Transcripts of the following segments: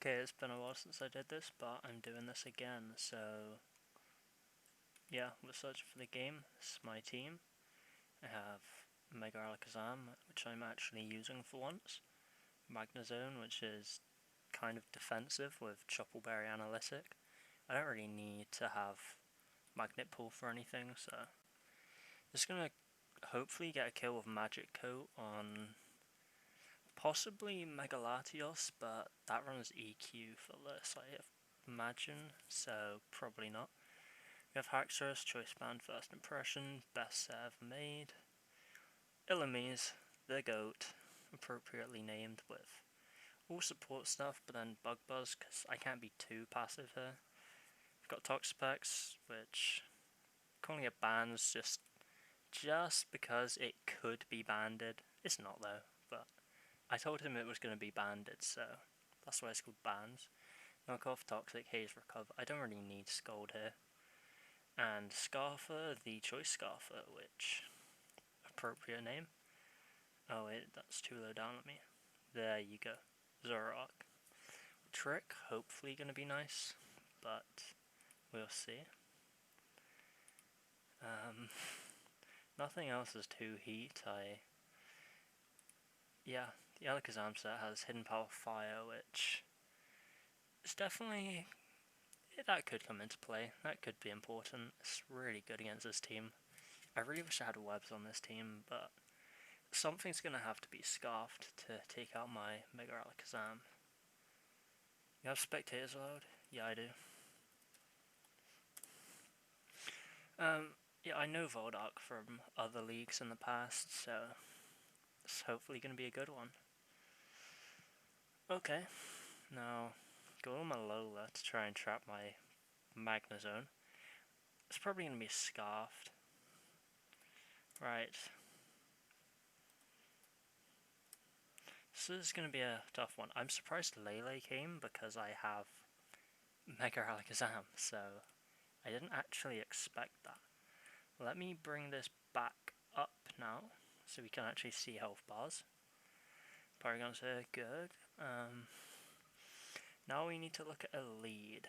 Okay, it's been a while since I did this, but I'm doing this again, so yeah, we're searching for the game. This is my team. I have Mega Alakazam, which I'm actually using for once. Magnezone, which is kind of defensive with Choppleberry Analytic. I don't really need to have Magnet Pull for anything, so just gonna hopefully get a kill with Magic Coat on possibly Megalatios, but that runs EQ for this, I imagine, so probably not. We have Haxorus, Choice Band, First Impression, Best Set Ever Made. Illumise, the GOAT, appropriately named with all support stuff, but then Bug Buzz, because I can't be too passive here. We've got Toxapex, which calling it bans just because it could be banded. It's not though, but I told him it was going to be banded, so that's why it's called bans. Knockoff, Toxic, Haze, Recover. I don't really need Scold here. And Scarfer, the Choice Scarfer, which, appropriate name. Oh wait, that's too low down on me. There you go. Zoroark. Trick, hopefully going to be nice, but we'll see. Nothing else is too heat. Yeah, the Alakazam set has Hidden Power Fire, which is definitely, that could come into play. That could be important. It's really good against this team. I really wish I had webs on this team, but something's going to have to be scarfed to take out my Mega Alakazam. You have spectators allowed? Yeah, I do. Yeah, I know Vuldark from other leagues in the past, so it's hopefully going to be a good one. Okay, now go on my Alola to try and trap my Magnezone. It's probably going to be scarfed. Right. So this is going to be a tough one. I'm surprised Lele came because I have Mega Alakazam, so I didn't actually expect that. Let me bring this back up now so we can actually see health bars. Paragons here, good. Now we need to look at a lead.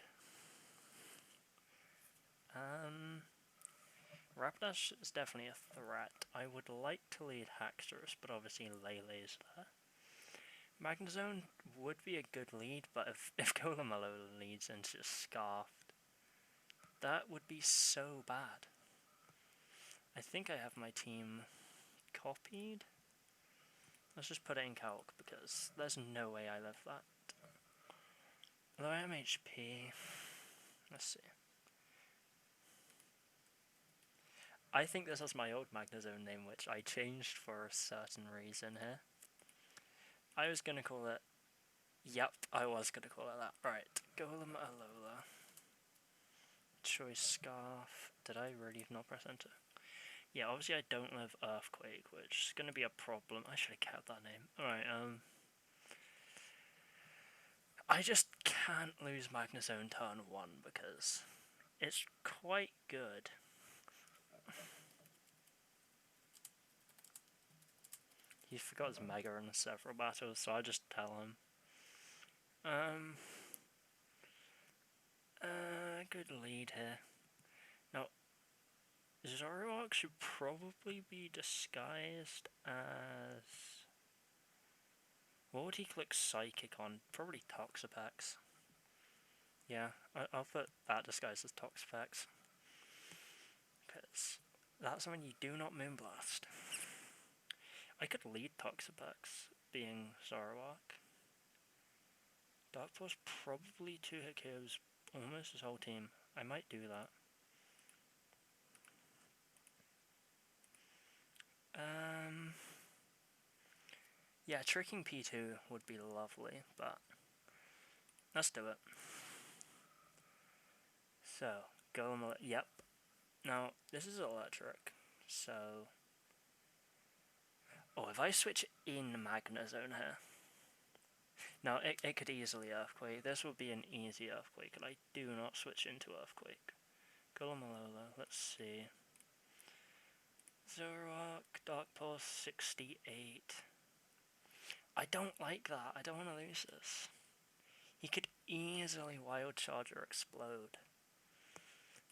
Rapidash is definitely a threat. I would like to lead Haxorus, but obviously Lele's there. Magnezone would be a good lead, but if Golomalola leads and just scarfed, that would be so bad. I think I have my team copied. Let's just put it in calc because there's no way I left that. Low MHP. Let's see. I think this was my old Magnezone name, which I changed for a certain reason here. I was going to call it... Yep, I was going to call it that. Right, Golem Alola. Choice Scarf. Did I really not press enter? Yeah, obviously I don't live Earthquake, which is going to be a problem. I should have kept that name. Alright, I just can't lose Magnezone turn 1 because it's quite good. He forgot his Mega in several battles, so I just tell him. Good lead here. Now, Zoroark should probably be disguised as... What would he click Psychic on? Probably Toxapex. Yeah, I'll put that disguised as Toxapex. Because that's when you do not Moonblast. I could lead Toxapex, being Zoroark. Dark Force probably 2-hit KOs almost his whole team. I might do that. Yeah, tricking P2 would be lovely, but let's do it. So, Golem, yep. Now, this is electric, so... Oh, if I switch in Magnezone here... Now, it could easily Earthquake. This would be an easy Earthquake, and I do not switch into Earthquake. Golem Alola, let's see. Zoroark, Dark Pulse, 68. I don't like that. I don't want to lose this. He could easily Wild Charge or Explode.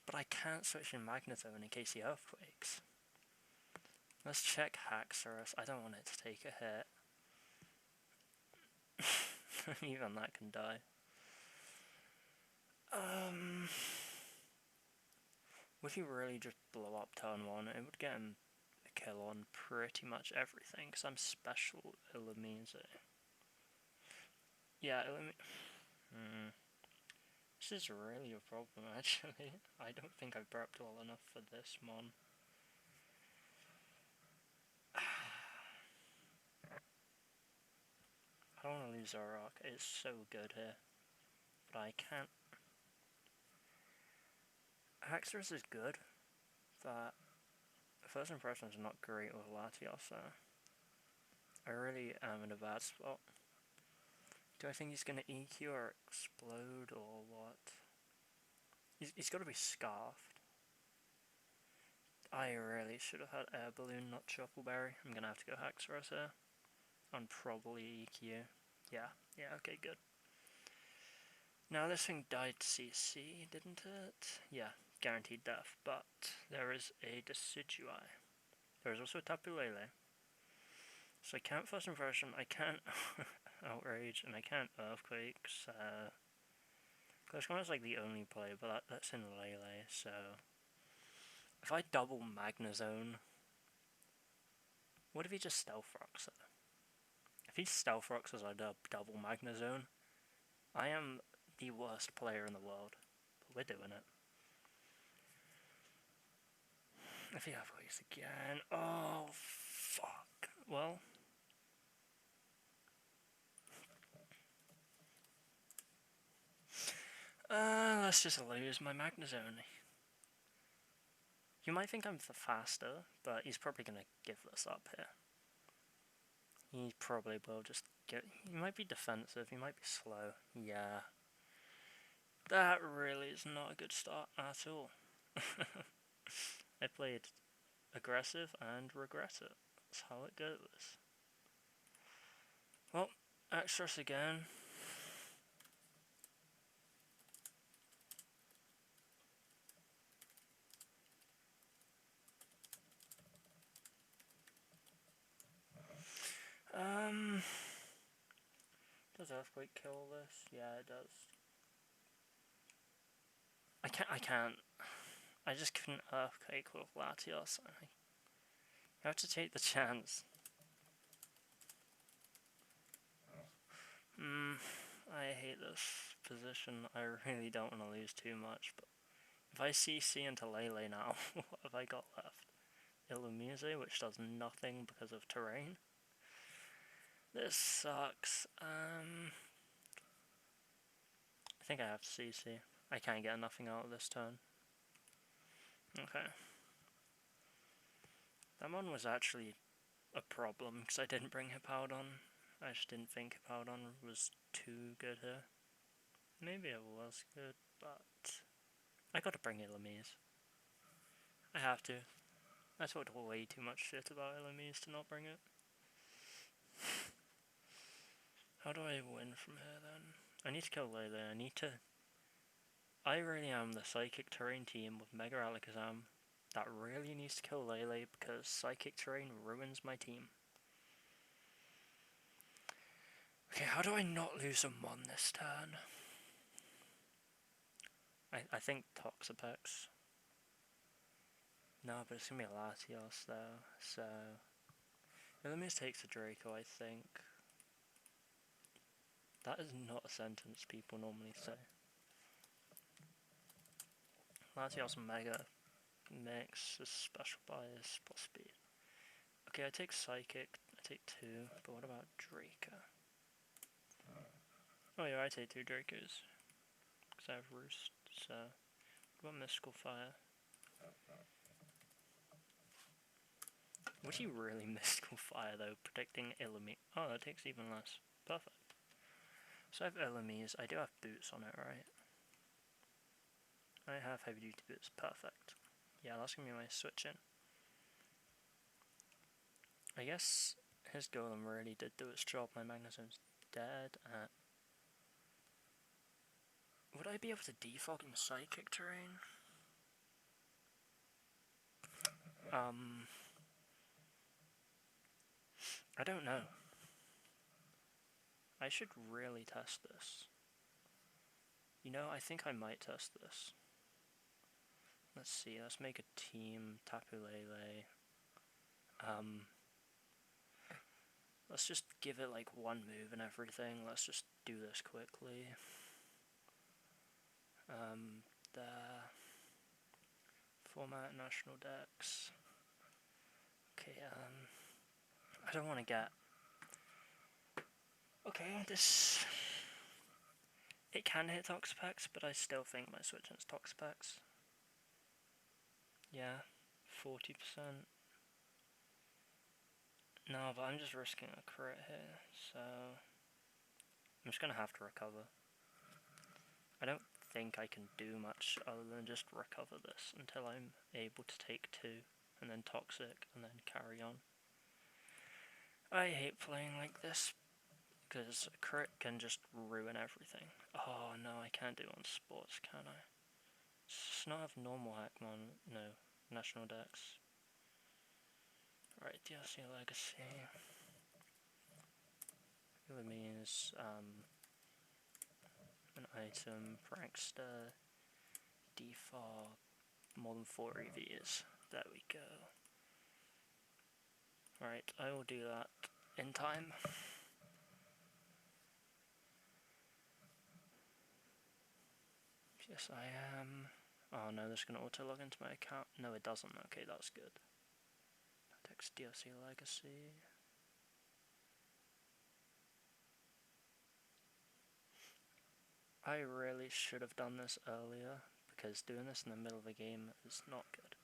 But I can't switch in Magnezone in case he Earthquakes. Let's check Haxorus. I don't want it to take a hit. Even that can die. Would he really just blow up turn 1? It would get him a kill on pretty much everything, because I'm special Illumise. Yeah, This is really a problem, actually. I don't think I've prepped well enough for this mon. I don't want to lose our rock. It's so good here. But I can't. Haxorus is good, but first impressions are not great with Latios, so I really am in a bad spot. Do I think he's going to EQ or Explode or what? He's got to be Scarfed. I really should have had Air Balloon, not Shuffleberry. I'm going to have to go Haxorus here. And probably EQ. Yeah, okay, good. Now this thing died to CC, didn't it? Yeah, guaranteed death, but there is a Decidueye. There is also a Tapu Lele. So I can't First Impression, I can't Outrage, and I can't Earthquake, so... Close Combat's like the only play, but that's in Lele, so... If I double Magnezone... What if he just Stealth Rocks it? If he Stealth Rocks as I double Magnezone, I am the worst player in the world, but we're doing it. If he Earthquakes again... Oh, fuck. Well... let's just lose my Magnezone. You might think I'm the faster, but he's probably going to give this up here. He probably will just get... He might be defensive, he might be slow. Yeah. That really is not a good start at all. I played aggressive and regret it. That's how it goes. Well, Haxorus again. Does Earthquake kill this? Yeah, it does. I can't. I just couldn't Earthquake with Latios. You have to take the chance. I hate this position. I really don't want to lose too much, but if I CC into Lele now, what have I got left? Illumise, which does nothing because of terrain. This sucks. I think I have to CC. I can't get nothing out of this turn. Okay. That one was actually a problem, because I didn't bring Hippowdon. I just didn't think Hippowdon was too good here. Maybe it was good, but I gotta bring Illumise. I have to. I talked way too much shit about Illumise to not bring it. How do I win from here then? I need to kill Lele. I really am the Psychic Terrain team with Mega Alakazam that really needs to kill Lele because Psychic Terrain ruins my team. Okay, how do I not lose a Mon this turn? I think Toxapex. No, but it's gonna be a Latios though, so... Illumise takes a Draco, I think. That is not a sentence people normally say. Latios Mega Mix is Special Bias plus Speed. Okay, I take Psychic, I take 2, but what about Draco? Oh yeah, I take 2 Dracos. Because I have Roost, so... What about Mystical Fire? Would he really Mystical Fire though, predicting Illumise? Oh, that takes even less. Perfect. So I have Illumise, I do have Boots on it, right? I have Heavy Duty Boots, perfect. Yeah, that's gonna be my switch in. I guess his Golem really did do its job, my Magnezone's dead. Would I be able to defog in psychic terrain? I don't know. I should really test this. You know, I think I might test this. Let's see, let's make a team, Tapu Lele. Let's just give it like one move and everything. Let's just do this quickly. The format national decks. Okay, I don't want to get... Okay, this... It can hit Toxapex, but I still think my switch hits Toxapex. Yeah, 40%. No, but I'm just risking a crit here, so... I'm just gonna have to recover. I don't think I can do much other than just recover this until I'm able to take 2, and then Toxic, and then carry on. I hate playing like this, because a crit can just ruin everything. Oh no, I can't do it on sports, can I? Does not have normal Hackmon, no, national decks. Right, DLC Legacy. It means, an item, Prankster, default, more than 4 EVs. There we go. Right, I will do that in time. Yes, I am. Oh no, this is going to auto-log into my account. No, it doesn't. Okay, that's good. Text DLC Legacy. I really should have done this earlier, because doing this in the middle of the game is not good.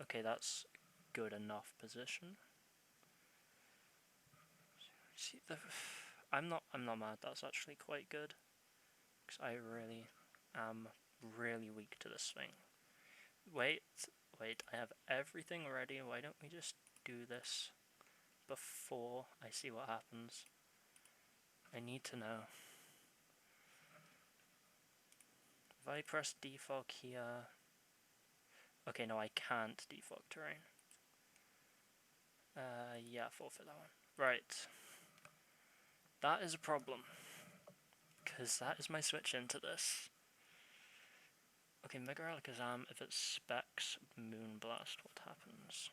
Okay, that's good enough position. See, I'm not mad, that's actually quite good. Because I really am really weak to this thing. Wait, I have everything ready, why don't we just do this before I see what happens? I need to know. If I press defog here... Okay, no, I can't defog terrain. Yeah, forfeit that one. Right. That is a problem. Because that is my switch into this. Okay, Mega Alakazam, if it specs Moonblast, what happens?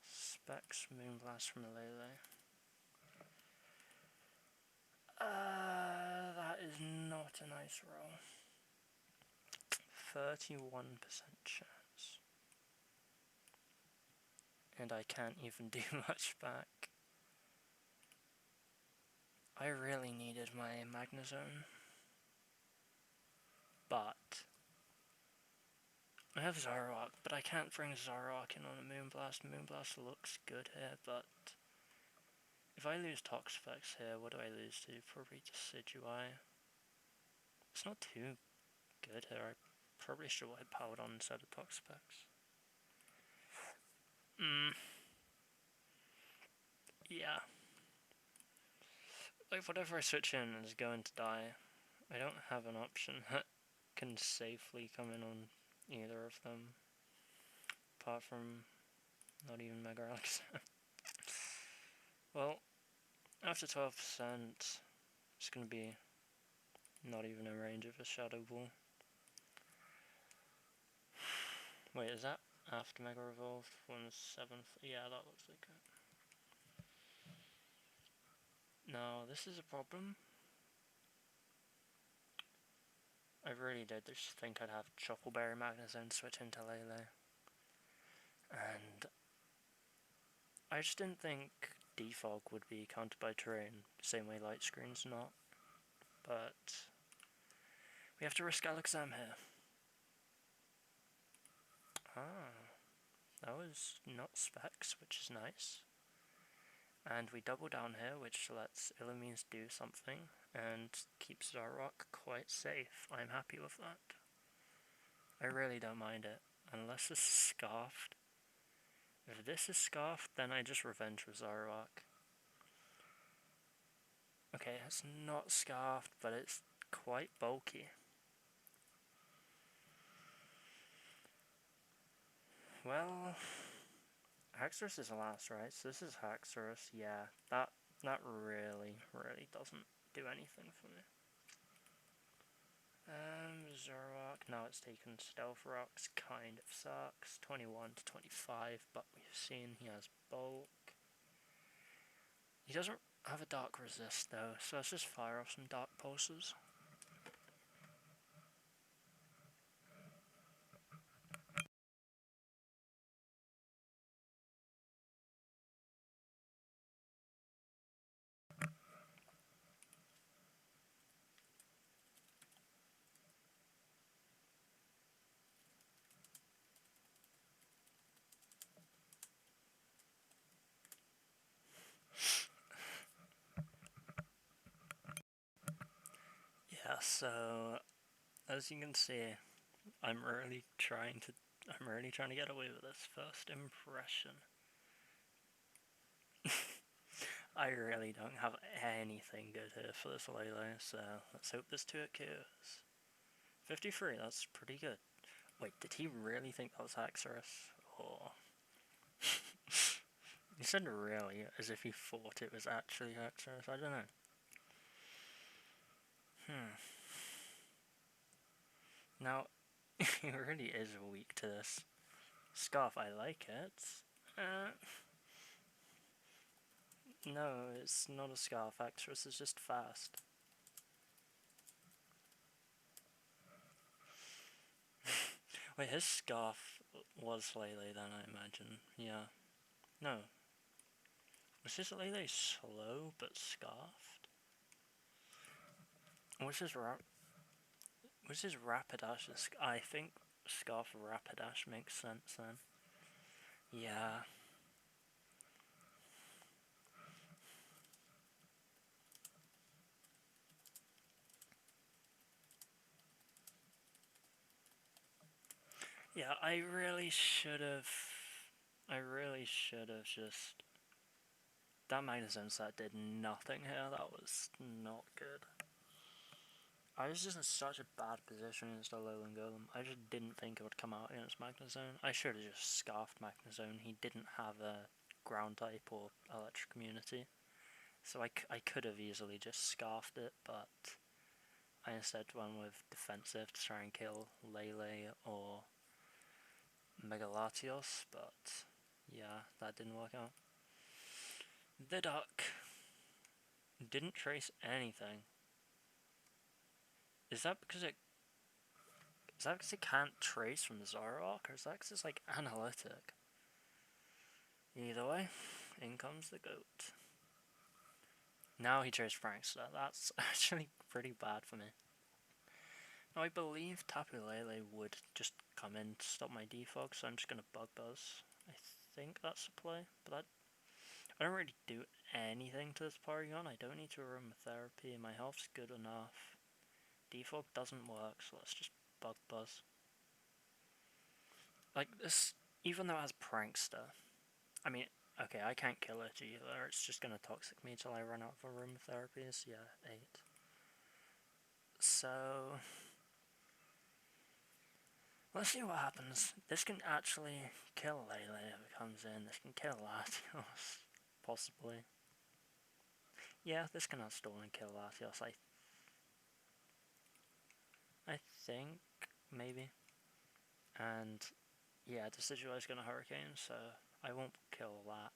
Specs Moonblast from Lele. That is not a nice roll. 31% chance. And I can't even do much back. I really needed my Magnezone. But I have Zoroark, but I can't bring Zoroark in on a Moonblast. Moonblast looks good here, but if I lose Toxapex here, what do I lose to? Probably Decidueye. It's not too good here. I probably should have powered on instead of Toxapex. Yeah. Like, whatever I switch in is going to die. I don't have an option that can safely come in on either of them. Apart from not even Mega Alakazam. Well, after 12%, it's going to be not even in range of a Shadow Ball. Wait, is that after Mega Evolved? 1/7? Yeah, that looks like it. No, this is a problem. I really did just think I'd have Chocolberry Magnezone switch into Lele. And I just didn't think defog would be countered by terrain, same way Light Screen's not. But we have to risk Alakazam here. Ah, that was not specs, which is nice. And we double down here, which lets Illumise do something, and keeps Zoroark quite safe. I'm happy with that. I really don't mind it, unless it's Scarfed. If this is Scarfed, then I just revenge with Zoroark. Okay, it's not Scarfed, but it's quite bulky. Well, Haxorus is the last, right? So this is Haxorus, yeah. That really doesn't do anything for me. Zoroark, now it's taken Stealth Rocks, kind of sucks. 21 to 25, but we've seen he has Bulk. He doesn't have a Dark Resist though, so let's just fire off some Dark Pulses. Yeah, so as you can see, I'm really trying to get away with this first impression. I really don't have anything good here for this Lele, so let's hope this 2 occurs. 53, that's pretty good. Wait, did he really think that was Haxorus? Or... He said really, as if he thought it was actually Haxorus, I don't know. Now, he really is weak to this. Scarf, I like it. No, it's not a Scarf. Haxorus is just fast. Wait, his Scarf was Lele then, I imagine. Yeah. No. Was his Lele slow but Scarfed? Was his Rapidash? I think Scarf Rapidash makes sense then. Yeah. Yeah, I really should have just... That Magnezone set did nothing here, that was not good. I was just in such a bad position against a Lowland Golem. I just didn't think it would come out against Magnezone. I should have just scarfed Magnezone. He didn't have a ground type or electric immunity. So I could have easily just scarfed it, but I instead went with defensive to try and kill Lele or Mega Latios, but yeah, that didn't work out. The duck didn't trace anything. Is that because it can't trace from Zoroark, or is that because it's like analytic? Either way, in comes the goat. Now he traced Prankster. That's actually pretty bad for me. Now I believe Tapu Lele would just come in to stop my defog, so I'm just going to Bug Buzz. I think that's a play, but I don't really do anything to this Porygon. I don't need to Aromatherapy. My health's good enough. Defog doesn't work, so let's just Bug Buzz. Like this, even though it has Prankster, I mean, okay, I can't kill it either. It's just gonna Toxic me till I run out of Aromatherapies. Yeah, 8. So let's see what happens. This can actually kill Lele if it comes in. This can kill Latios, possibly. Yeah, this can outstall and kill Latios. I think maybe. And yeah, Decidueye is gonna Hurricane, so I won't kill that.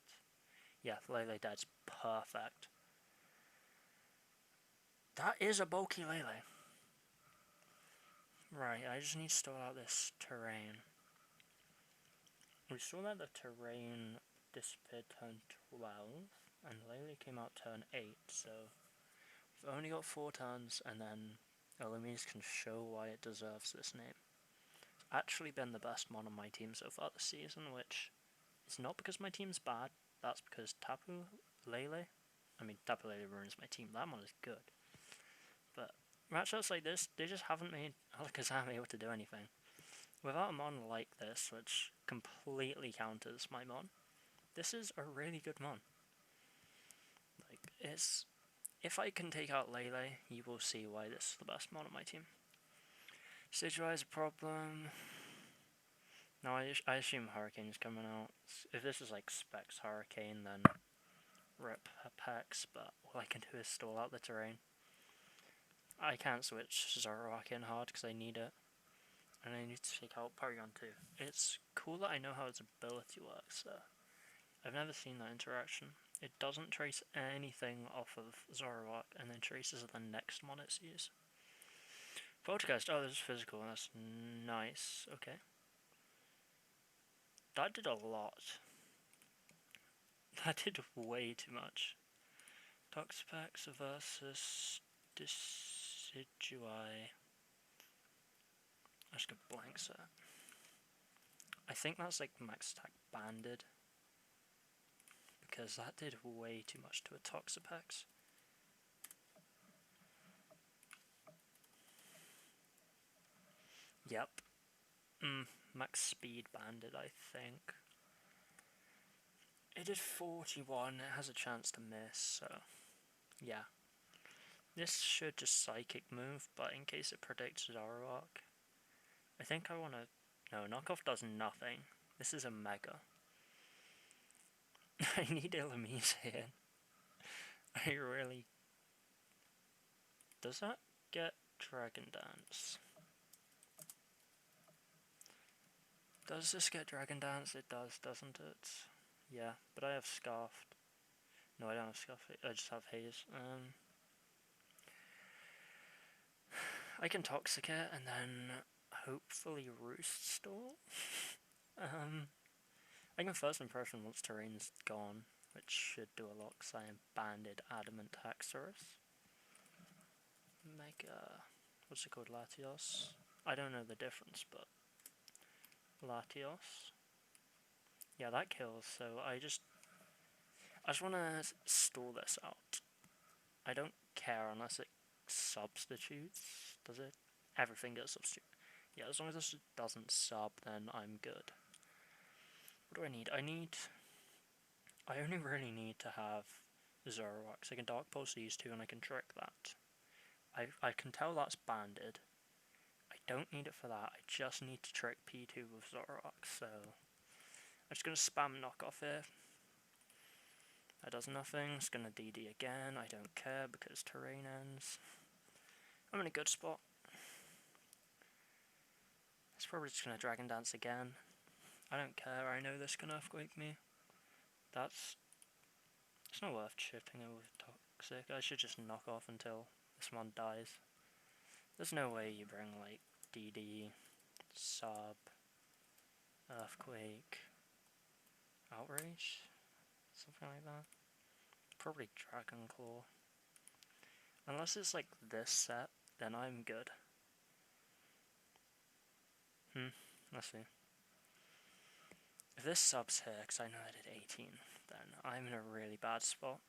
Yeah, Lele Dead's perfect. That is a bulky Lele. Right, I just need to sort out this terrain. We saw that the terrain disappeared turn 12, and Lele came out turn 8, so we've only got 4 turns, and then Illumise can show why it deserves this name. It's actually been the best mon on my team so far this season, which is not because my team's bad, that's because Tapu Lele ruins my team, that mon is good. But matchups like this, they just haven't made Alakazam able to do anything. Without a mon like this, which completely counters my mon, this is a really good mon. Like, it's if I can take out Lele, you will see why this is the best mod on my team. Stage-wise is a problem. No, I assume Hurricane's coming out. If this is like Specs Hurricane, then rip Apex, but all I can do is stall out the terrain. I can't switch Zoroark in hard because I need it. And I need to take out Porygon too. It's cool that I know how its ability works though. I've never seen that interaction. It doesn't trace anything off of Zoroark and then traces the next mon it sees. Poltergeist, oh, this is physical, that's nice, okay. That did a lot. That did way too much. Toxapex versus Decidueye. I just got blank set. I think that's like max attack banded. Because that did way too much to a Toxapex. Yep. Max speed banded, I think. It did 41, it has a chance to miss, so yeah. This should just psychic move, but in case it predicts Zoroark, I think I want to... No, knockoff does nothing. This is a mega. I need Illumise here. I really... Does that get Dragon Dance? Does this get Dragon Dance? It does, doesn't it? Yeah, but I have Scarfed. No, I don't have Scarfed. I just have Haze. I can Toxicate and then hopefully Roost Stall. I can First Impression once terrain's gone, which should do a lot because I am banded Adamant Haxorus. Mega... What's it called? Latios? I don't know the difference, but... Latios. Yeah, that kills, so I just want to stall this out. I don't care unless it substitutes. Does it? Everything gets substituted. Yeah, as long as this doesn't sub, then I'm good. What do I need? I only really need to have Zoroark, so I can Dark Pulse these two and I can trick that. I can tell that's banded. I don't need it for that, I just need to trick P2 with Zoroark, so... I'm just going to spam knockoff here. That does nothing, it's going to DD again, I don't care because terrain ends. I'm in a good spot. It's probably just going to Dragon Dance again. I don't care, I know this can Earthquake me. It's not worth chipping it with Toxic, I should just knock off until this one dies. There's no way you bring like DD, Sub, Earthquake, Outrage, something like that. Probably Dragon Claw. Unless it's like this set, then I'm good. Let's see. If this subs here, because I know I did 18, then I'm in a really bad spot.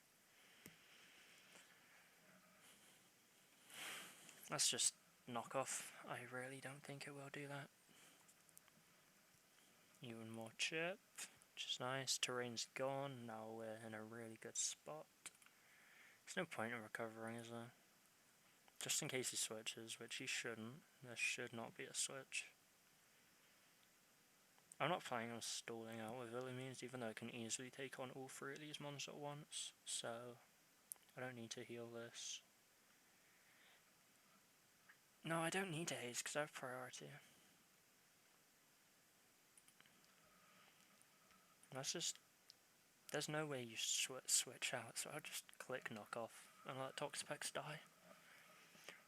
Let's just knock off. I really don't think it will do that. Even more chip, which is nice. Terrain's gone, now we're in a really good spot. There's no point in recovering, is there? Just in case he switches, which he shouldn't. There should not be a switch. I'm not planning on stalling out with Illumise, even though I can easily take on all three of these mons at once, so I don't need to heal this. No, I don't need to haze because I have priority. That's just... There's no way you switch out, so I'll just click knockoff and let Toxapex die.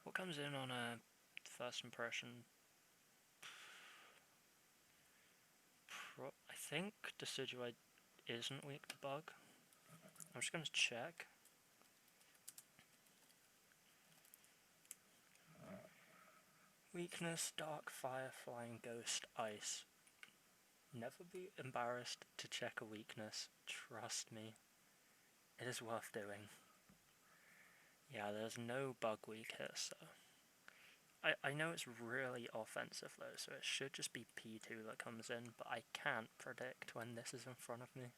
What comes in on a First Impression? I think Decidueye isn't weak to bug. I'm just going to check. Weakness, Dark, Fire, Flying, Ghost, Ice. Never be embarrassed to check a weakness. Trust me. It is worth doing. Yeah, there's no bug weak here, so... I know it's really offensive though, so it should just be P2 that comes in, but I can't predict when this is in front of me.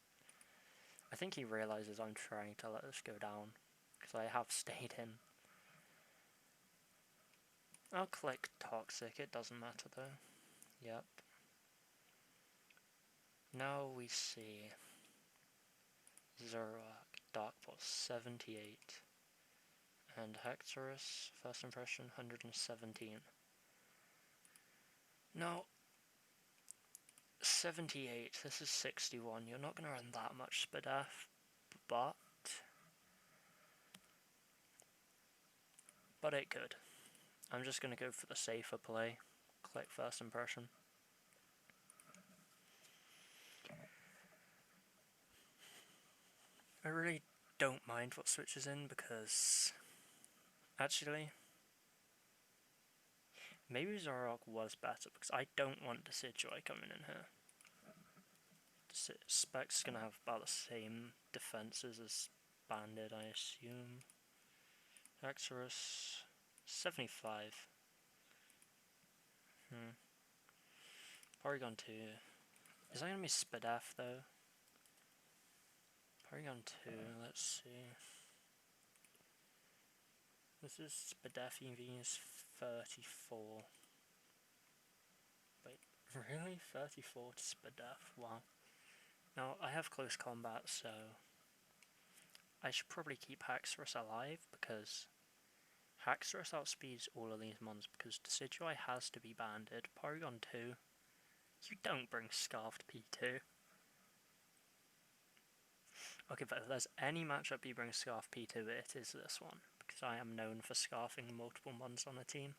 I think he realises I'm trying to let this go down, because I have stayed in. I'll click Toxic, it doesn't matter though. Yep. Now we see Zoroark, Dark Pulse 78, and Hectorus, first impression 117. Now, 78, this is 61, you're not going to run that much Spadef, but it could. I'm just going to go for the safer play, click first impression. I really don't mind what switches in because, actually, maybe Zoroark was better because I don't want Decidueye coming in here. Spec's going to have about the same defenses as Banded, I assume. Hexorus, 75. Porygon 2. Is that going to be Spadef though? Porygon 2, let's see. This is Spadef EV is 34. Wait, really? 34 to Spadef? Wow. Now, I have close combat, so I should probably keep Haxorus alive, because Haxorus outspeeds all of these mons, because Decidueye has to be banded. Porygon 2, you don't bring Scarf to P2. Okay, but if there's any matchup you bring Scarf P2, it is this one, because I am known for scarfing multiple mons on a team.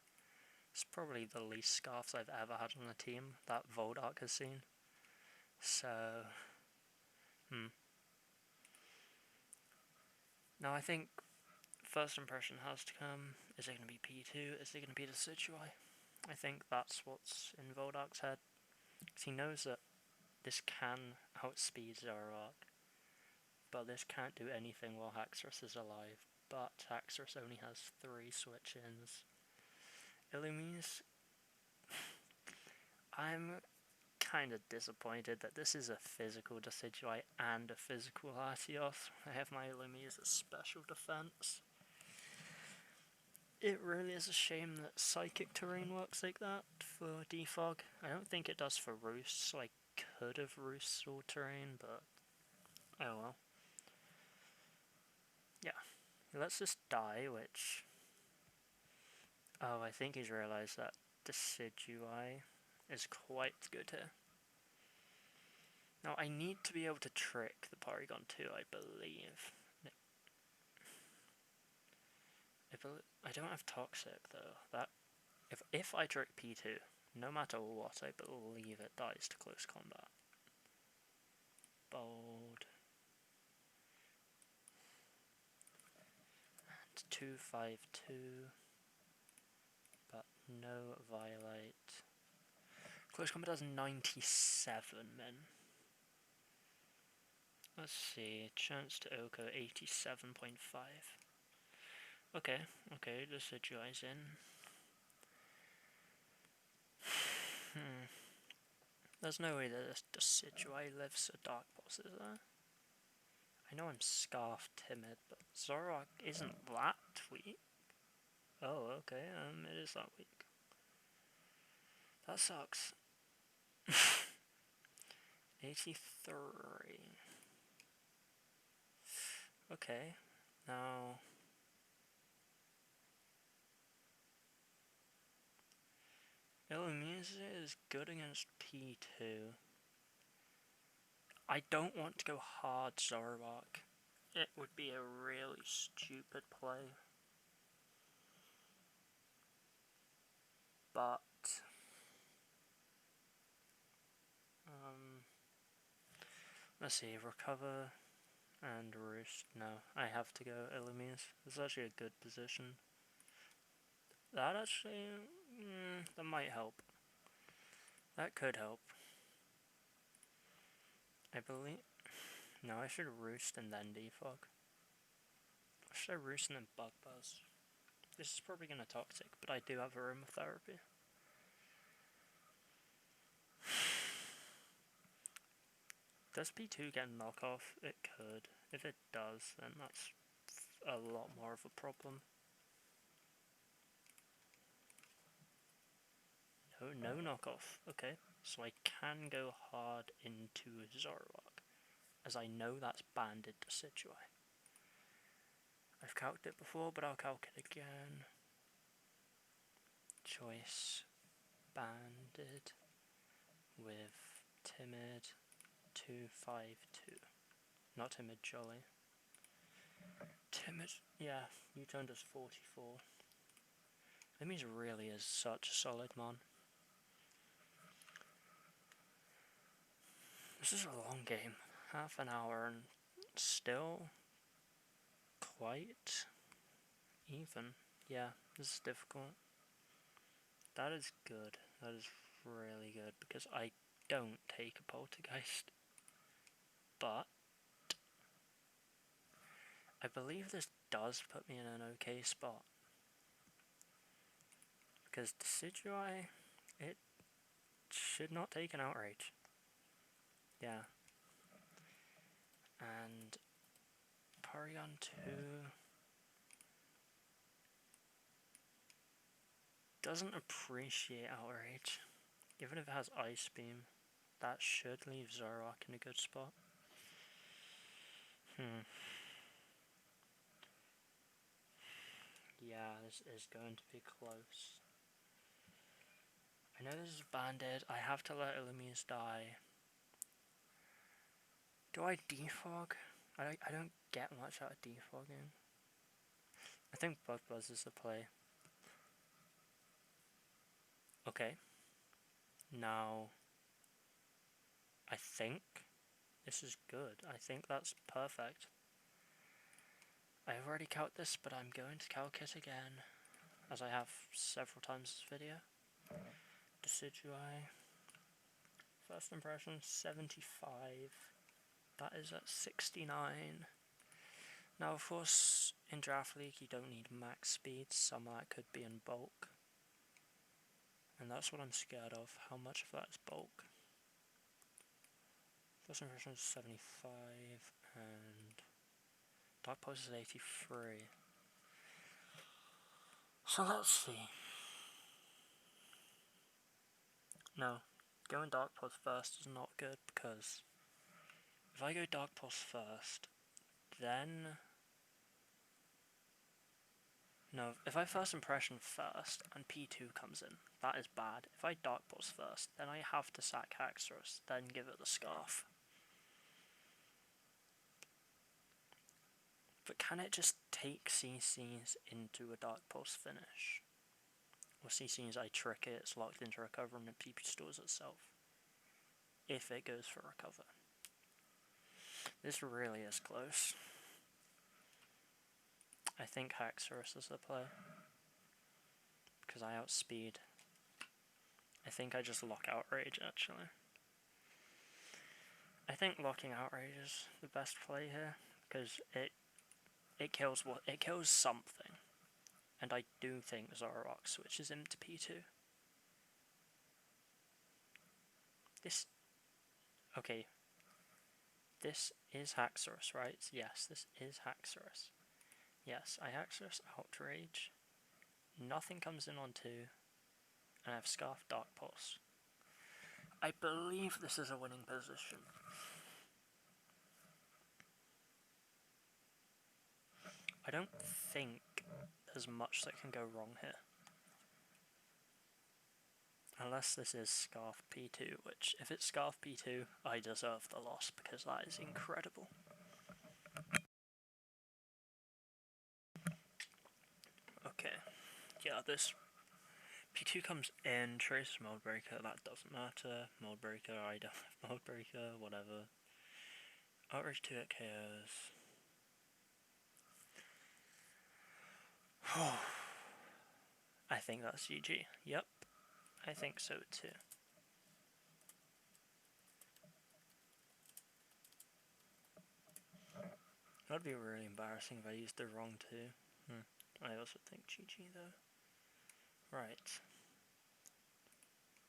It's probably the least scarfs I've ever had on a team that Vuldark has seen. So, Now I think first impression has to come. Is it going to be P2? Is it going to be the Decidueye? I think that's what's in Vuldark's head. Because he knows that this can outspeed Zoroark, but this can't do anything while Haxorus is alive. But Haxorus only has 3 switch-ins. Illumise, I'm kind of disappointed that this is a physical Decidueye and a physical Latios. I have my Illumise as special defense. It really is a shame that Psychic Terrain works like that for Defog. I don't think it does for Roost, so I could have Roost or Terrain, but oh well. Yeah, let's just die, which... Oh, I think he's realised that Decidueye is quite good here. Now, I need to be able to trick the Porygon 2, I believe. I don't have Toxic, though. That if I trick P2, no matter what, I believe it dies to close combat. Bold. And 252. But no Violate. Close combat does 97 men. Let's see, chance to Oko 87.5. Okay, the Decidueye's in. There's no way that this Decidueye lives a Dark Pulse, is there? I know I'm Scarf timid, but Zoroark isn't that weak. Oh, okay, it is that weak. That sucks. 83. Okay, now... Illumise is good against P2. I don't want to go hard Zoroark. It would be a really stupid play. But... let's see, Recover and Roost. No, I have to go Illumise. It's actually a good position. That actually... that might help. That could help. I believe... No, I should Roost and then Defog. Or should I Roost and then Bug Buzz? This is probably going to Toxic, but I do have Aromatherapy. Does P2 get knockoff? It could. If it does, then that's a lot more of a problem. No knockoff. Okay, so I can go hard into Zoroark, as I know that's banded Decidueye. I've calced it before, but I'll calc it again. Choice banded with timid 252. Not timid, jolly. Timid, yeah, you turned us 44. That means really is such a solid mon. This is a long game, half an hour, and still quite even. Yeah, this is difficult. That is good. That is really good, because I don't take a Poltergeist. But I believe this does put me in an okay spot. Because Decidueye, it should not take an Outrage. Yeah. And Porygon 2 doesn't appreciate Outrage. Even if it has Ice Beam, that should leave Zoroark in a good spot. Yeah, this is going to be close. I know this is banded. I have to let Illumise die. Do I defog? I don't get much out of defogging. I think Bug Buzz is the play. Okay. Now, I think this is good. I think that's perfect. I've already calced this, but I'm going to calc it again, as I have several times this video. Decidueye. First impression, 75. That is at 69. Now, of course, in Draft League you don't need max speed. Some of that could be in bulk. And that's what I'm scared of. How much of that is bulk? First impression is 75, and Dark Pulse is 83. So let's see. No, going Dark Pulse first is not good, because if I go Dark Pulse first, then... No, if I First Impression first and P2 comes in, that is bad. If I Dark Pulse first, then I have to sack Haxorus, then give it the Scarf. But can it just take CCs into a Dark Pulse finish? Or CCs I trick it, it's locked into Recover and it PP stores itself. If it goes for Recover. This really is close. I think Haxorus is the play. Because I outspeed. I think I just lock Outrage, actually. I think locking Outrage is the best play here. Because it kills something. And I do think Zoroark switches him to P2. Okay. This is Haxorus, right? Yes, this is Haxorus. Yes, I Haxorus Outrage. Nothing comes in on 2. And I have Scarf Dark Pulse. I believe this is a winning position. I don't think there's much that can go wrong here. Unless this is Scarf P2, which, if it's Scarf P2, I deserve the loss, because that is incredible. Okay, yeah, this P2 comes in, Trace Mold Breaker, that doesn't matter. Mold Breaker, I don't have Mold Breaker, whatever. Outrage 2 at KOs. I think that's GG. Yep, I think so too. That'd be really embarrassing if I used the wrong 2. I also think GG though. Right.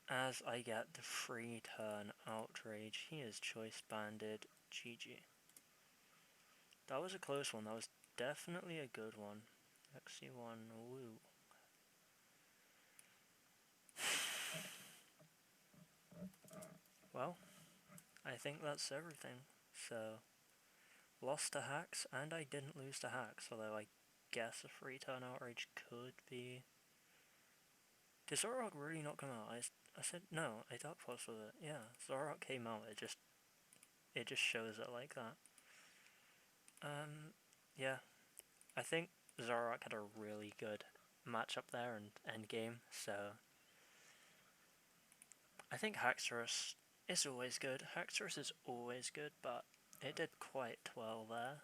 As I get the free turn Outrage, he is choice banded. GG. That was a close one. That was definitely a good one. XC1, woo. Well, I think that's everything. So, lost to hacks, and I didn't lose to hacks, although I guess a free turn outrage could be... Did Zorok really not come out? I said no, I Dark Pulse with it. Yeah, Zorok came out, it just shows it like that. Yeah, I think Zorok had a really good matchup there and endgame, so I think Haxorus is always good. Haxorus is always good, but it did quite well there.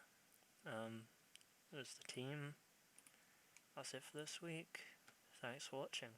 There's the team. That's it for this week. Thanks for watching.